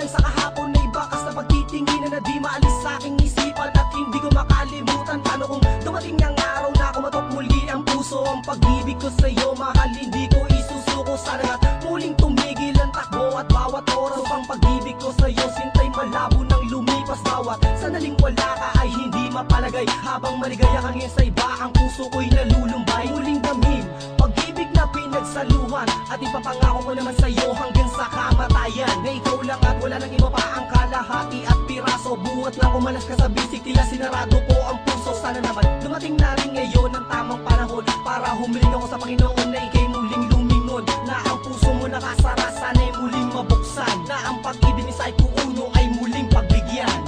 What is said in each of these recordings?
hanggang sa kahapon ay bakas na pagtitinginan na di maalis sa aking isipan at hindi ko makalimutan. Paano kung dumating ang araw na kumatok muli ang puso? Ang pag-ibig ko sa'yo mahal hindi ko isusuko. Sana nga't muling tumigil ang takbo at bawat oras ang pag-ibig ko sa'yo sintay malabo nang lumipas. Bawat sandaling wala ka ay hindi mapalagay, habang maligaya ka ngayon sa iba ang puso ko'y nalulumbay. Muling damhin pag-ibig na pinagsaluhan at ipapangako ko naman sa'yo hanggang sa kamatayan na ikaw lang at wala nang iba pa ang kalahati at piraso. Buhat na kumalas ka sa bisig, tila sinarado ko ang puso. Sana naman dumating na rin ngayon ang tamang panahon para humiling ako sa Panginoon na ika'y muling lumingon, na ang puso mo nakasara sana'y muling mabuksan, na ang pag-ibig ni Psycho Uno ay muling pagbigyan.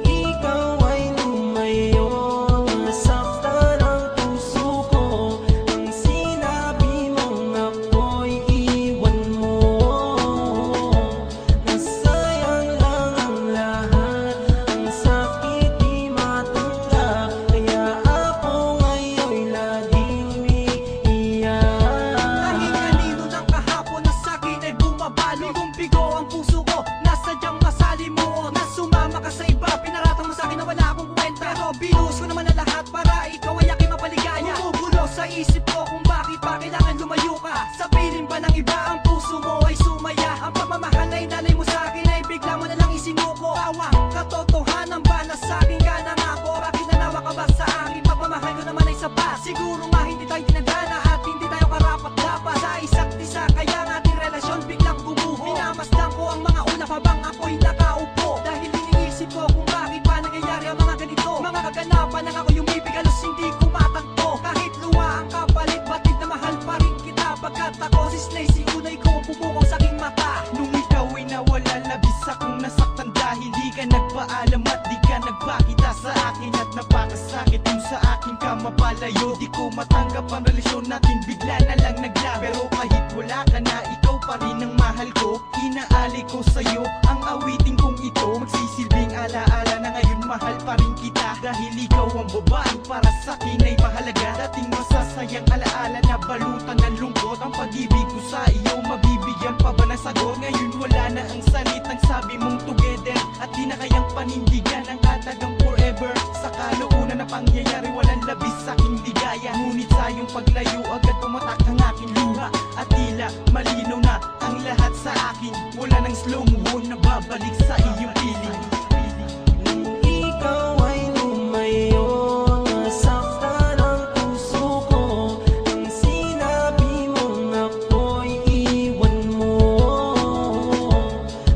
Ikaw ay lumayo, nasaktan ang puso ko. Ang sinabi mong ako'y iwan mo, nasayang lang ang lahat. Ang sakit di matanggap, kaya ako ngayon'y laging umiiyak. Kahit kanino ng kahapon na sa'kin ay bumabalo, bigong-bigo ang puso ko, nasadyang masalimuot. Na sumama ka sa iba, pinaratang mo sa'kin na wala akong kwenta. Pero binuhos ko naman ang lahat para ikaw ay aking mapaligaya. Bumubulo sa isip ko kung bakit pa kailangan lumayo ka. Sa piling ba ng iba ang puso mo ay sumaya? Ang pagmamahal na inalay mo sa'kin ay bigla mo na lang isinuko. Tawa, katotohanan ba na sa'kin ka nangako? Bakit nanawa ka ba sa akin? Pagmamahal ko naman ay sapat. Siguro nga hindi tayo tinadana at hindi tayo karapat-dapat sa isa't isa, kaya ang ating relasyon biglang gumuho. Minamasdan ko ang mga ulap habang ako'y nakaupo, dahil iniisip ko kung bakit pa nangyayari ang mga ganito. Mga kaganapan nang ako'y umibig, halos hindi ko matagpo. Kahit luwa ang kapalit, batid na mahal pa rin kita. Pagkat ako si Slay, si Unay ko pumukaw sa aking mata. Nung ikaw ay nawala, labis akong nasaktan dahil di ka nagpaalam at di ka nagpakita sa akin. At napakasakit kung sa akin ka mapalayo. Di ko matanggap ang relasyon natin, bigla na lang naglaho. Pero kahit wala ka na, ikaw pa rin ang mahal ko. Inaali ko sa'yo ang awiting kong ito, magsisilbing alaala na ngayon mahal pa rin kita. Dahil ikaw ang babae para sa'kin ay mahalaga. Dating masasayang alaala na balutan ng lungkot. Ang pag-ibig ko sa iyo, mabibigyan pa ba ng sagot? Ngayon wala na ang salitang sabi mong together, at di na kayang panindigan ang katagang forever. Sa kaloonan na pangyayari, walang labis sa'king ligaya. Ngunit sa iyong paglayo, agad pumatak ang aking luha. At tila malinaw na ang lahat sa akin. Wala nang slow mo na babalik sa iyong piling. Ikaw ay lumayo, nasaktan ang puso ko. Ang sinabi mong ako'y iwan mo,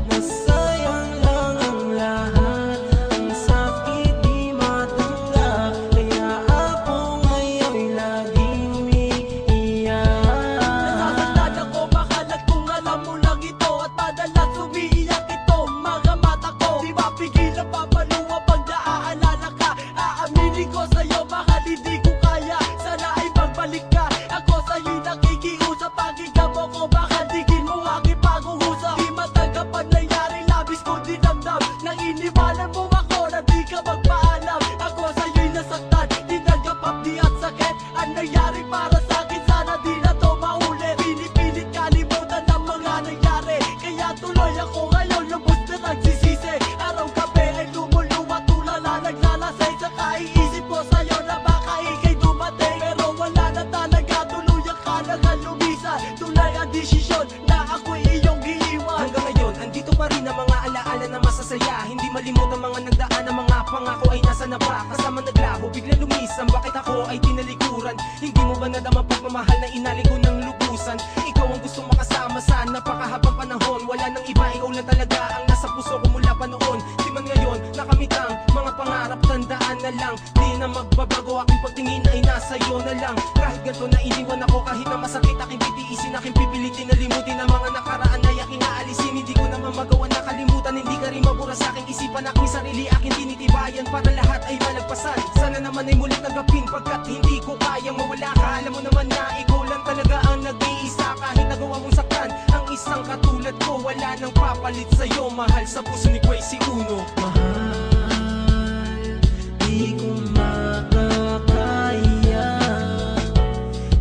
nasayang lang ang lahat. Ang sakit di matanggap, kaya ako ngayon'y laging umiiyak. Nasasandad ako, makalat kung alam mo lang ito, at madalas umiiyak ito mga mata ko. Di mapigil ang papaluwa pag naaalala ka. Aaminin ko sa'yo, mahal hindi ko kaya. Sana ay magbalik ka, ako sa'yo'y nakikiusap. Pakinggan mo ko, baka digin mo aking pag-uusap. Di matanggap ang nangyari, labis ko dinamdam. Nang iniwanan mo ako na di ka magpaalam. Ako sa'yo'y nasaktan, tinanggap hapdi at sakit. Ang nangyari para sa'kin, sana di na to maulit. Pinipilit kalimutan ang mga nangyari, kaya tuloy ako ngayon lubos na nagsisisi. Araw-gabi ay lumuluwa, tulala naglalasay. Sa kaiisip ko sa'yo na baka ika'y dumating, pero wala na talaga, tuluyan ka na nga lumisan. Tunay ang desisyon na ako'y iyong iiwan. Hanggang ngayon, andito pa rin ang mga alaala na masasaya. Hindi malimot ang mga nagdaan, ang mga pangako ay nasa na pa. Kasama naglaho, bigla lumisan, bakit ako ay tinalikuran? Hindi mo ba nadama pagmamahal na inali ko ng lubusan? Ikaw ang gusto makasama sa napakahabang panahon. Wala nang iba, ikaw lang talaga ang nasa puso ko mula pa noon. Di man ngayon, nakamit ang mga pangarap, tandaan na lang. Di na magbabago, aking pagtingin ay nasa iyo na lang. Kahit ganito na iniwan ako, kahit na masakit, aking titiisin, aking pipilitin na limutin ang mga nakaraan na aking naalisin. Hindi ko naman magawa na kalimutan, hindi ka rin mabura sa aking isipan. Aking sarili, aking tinitibayan para lahat ay malagpasan. Sana naman ay mulit tanggapin, pagkat hindi ko kayang mawala ka. Alam mo naman na ikaw lang talaga ang nag-iisa. Kahit nagawa mong saktan ang isang katulad ko, wala nang papalit sa'yo. Mahal sa puso ni Quay, si Uno. Mahal, di ko makakaya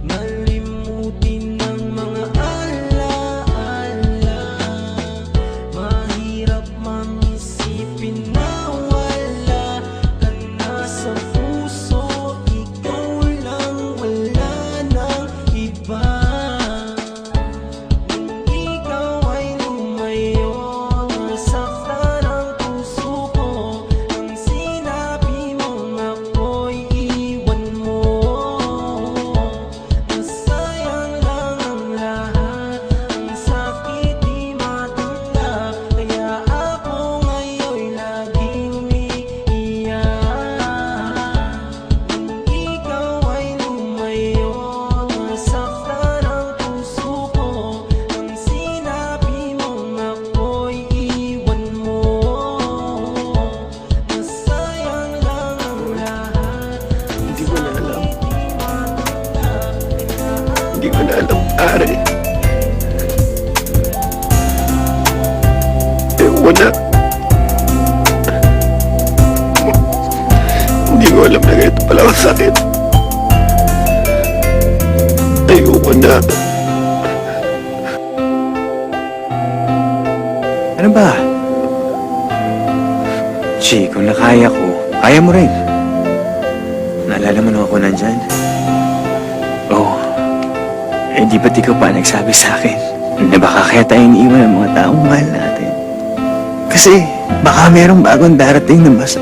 malimutin ang mga alaala. Ayoko na. Hindi ko alam na ganito pala ang sakit. Ayoko na. Ano ba? Chi, kung nakaya ko, kaya mo rin. Naalala mo nung ako nandyan? Oo. Eh, di ba't ikaw pa nagsabi sa akin na baka kaya tayong iniwan ng mga taong mahal natin? Kasi baka merong bagong darating na mas